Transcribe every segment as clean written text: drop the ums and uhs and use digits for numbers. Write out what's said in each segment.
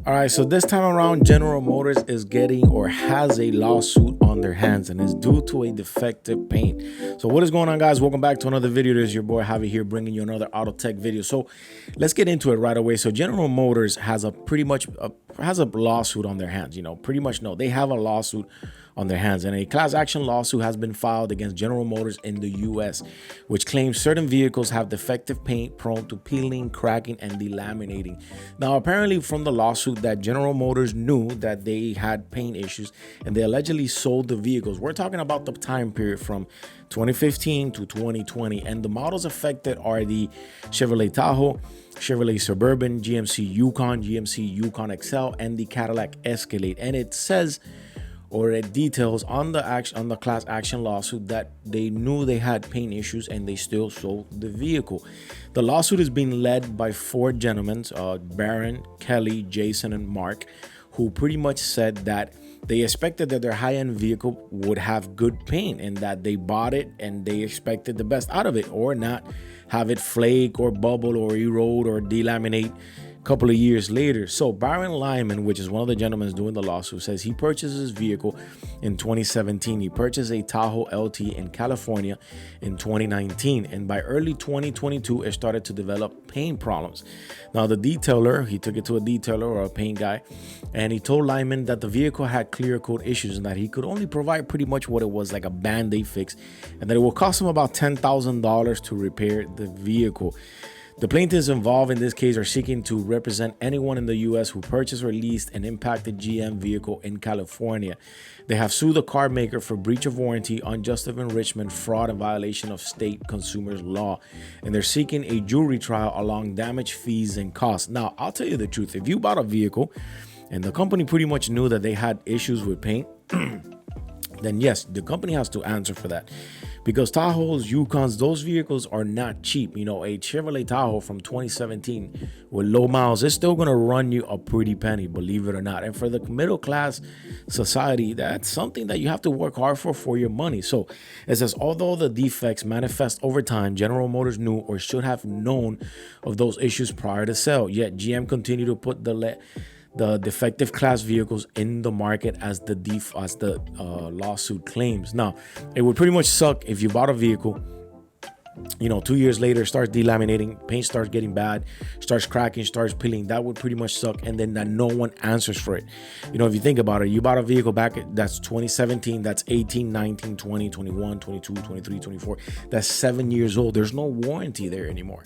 All right, so this time around, General Motors is getting or has a lawsuit on their hands, and it's due to a defective paint. So what is going on, guys? Welcome back to another video. There's your boy Javi here, bringing you another auto tech video. So let's get into it right away. So General Motors has a lawsuit on their hands. Pretty much no, they have a lawsuit on their hands, and a class action lawsuit has been filed against General Motors in the US, which claims certain vehicles have defective paint prone to peeling, cracking, and delaminating. Now, apparently from the lawsuit, that General Motors knew that they had paint issues and they allegedly sold the vehicles. We're talking about the time period from 2015 to 2020, and the models affected are the Chevrolet Tahoe, Chevrolet Suburban, GMC Yukon, GMC Yukon XL, and the Cadillac Escalade. And it says, or it details on the class action lawsuit, that they knew they had paint issues and they still sold the vehicle. The lawsuit is being led by four gentlemen, Baron, Kelly, Jason, and Mark, who pretty much said that they expected that their high-end vehicle would have good paint and that they bought it and they expected the best out of it, or not have it flake or bubble or erode or delaminate couple of years later. So Byron Lyman, which is one of the gentlemen doing the lawsuit, says he purchased his vehicle in 2017. He purchased a Tahoe LT in California in 2019, and by early 2022 it started to develop paint problems. Now the detailer, he took it to a detailer or a paint guy, and he told Lyman that the vehicle had clear coat issues and that he could only provide pretty much what it was, like a band-aid fix, and that it will cost him about $10,000 to repair the vehicle. The plaintiffs involved in this case are seeking to represent anyone in the U.S. who purchased or leased an impacted GM vehicle in California. They have sued the car maker for breach of warranty, unjust enrichment, fraud, and violation of state consumers law. And they're seeking a jury trial along damage, fees, and costs. Now, I'll tell you the truth. If you bought a vehicle and the company pretty much knew that they had issues with paint, then yes, the company has to answer for that. Because Tahoes, Yukons, those vehicles are not cheap. A Chevrolet Tahoe from 2017 with low miles, it's still going to run you a pretty penny, believe it or not. And for the middle class society, that's something that you have to work hard for your money. So it says, although the defects manifest over time, General Motors knew or should have known of those issues prior to sale. Yet GM continued to put the defective class vehicles in the market as the lawsuit claims. Now, it would pretty much suck if you bought a vehicle, 2 years later, starts delaminating, paint starts getting bad, starts cracking, starts peeling. That would pretty much suck, and then that no one answers for it. If you think about it, you bought a vehicle that's 2017, that's 18, 19, 20, 21, 22, 23, 24. That's 7 years old. There's no warranty there anymore.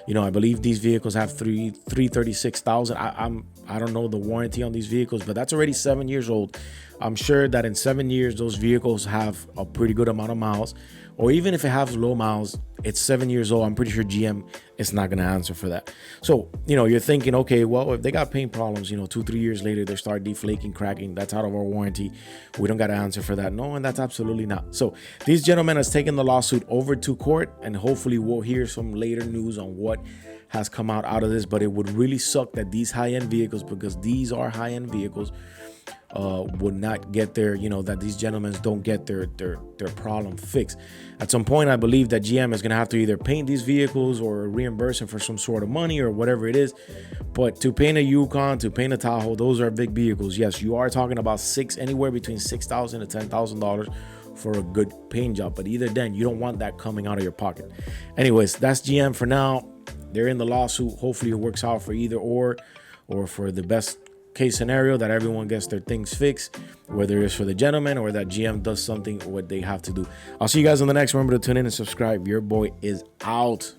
I believe these vehicles have 336,000. I don't know the warranty on these vehicles, but that's already 7 years old. I'm sure that in 7 years, those vehicles have a pretty good amount of miles, or even if it has low miles, it's 7 years old. I'm pretty sure GM is not going to answer for that. So, you're thinking, okay, well, if they got paint problems, 2-3 years later, they start deflaking, cracking, that's out of our warranty. We don't got to answer for that. No, and that's absolutely not. So these gentlemen has taken the lawsuit over to court, and hopefully we'll hear some later news on what has come out of this. But it would really suck that these high-end vehicles, because these are high-end vehicles, would not get that these gentlemen don't get their problem fixed. At some point, I believe that GM is going to have to either paint these vehicles or reimburse them for some sort of money or whatever it is. But to paint a Yukon, to paint a Tahoe, those are big vehicles. Yes, you are talking about anywhere between $6,000 to $10,000 for a good paint job. But either then, you don't want that coming out of your pocket. Anyways, that's GM for now. They're in the lawsuit. Hopefully it works out for either or for the best case scenario, that everyone gets their things fixed, whether it's for the gentleman or that GM does something what they have to do. I'll see you guys on the next. Remember to tune in and subscribe. Your boy is out.